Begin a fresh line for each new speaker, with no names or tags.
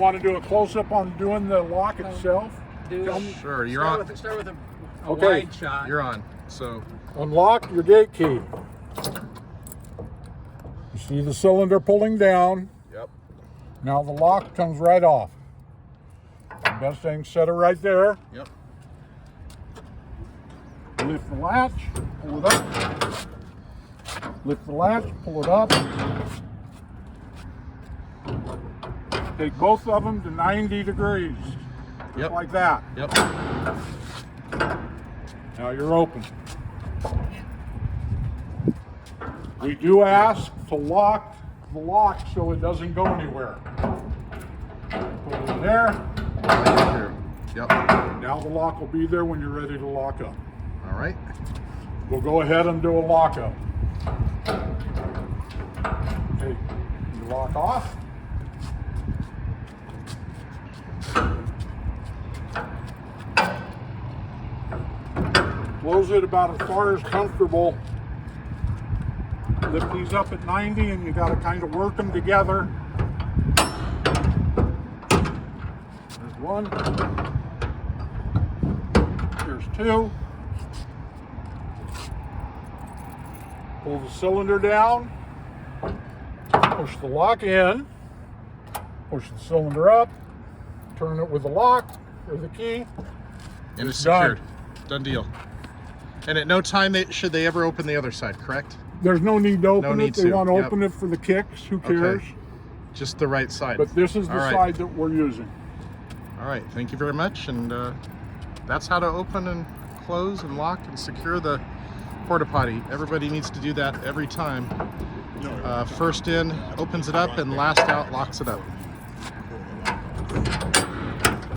Want to do a close-up on doing the lock itself?
Sure, you're on.
Start with a
Okay.
wide shot.
You're on. So,
Unlock your gate key. You see the cylinder pulling down.
yep.
Now the lock comes right off. The best thing, set it right there.
Yep.
Lift the latch, pull it up. Lift the latch, pull it up. Take both of them to 90 degrees. Just
Yep.
like that.
Yep.
Now you're open. We do ask to lock the lock so it doesn't go anywhere. Put it in there.
Here. Yep.
Now the lock will be there when you're ready to lock up.
All right.
We'll go ahead and do a lockup. Take the lock off. Close it about as far as comfortable. Lift these up at 90 and you got to kind of work them together. There's one. Here's two. Pull the cylinder down. Push the lock in. Push the cylinder up. Turn it with the lock or the key.
And it's
Done.
secured. Done deal. And at no time should they ever open the other side, correct?
There's no need to open
need
it. They
to.
want to
Yep.
open it for the kicks. Who cares?
Okay. Just the right side.
But this is the
All right.
side that we're using.
All right. Thank you very much. And that's how to open and close and lock and secure the porta potty. Everybody needs to do that every time. First in opens it up and last out locks it up.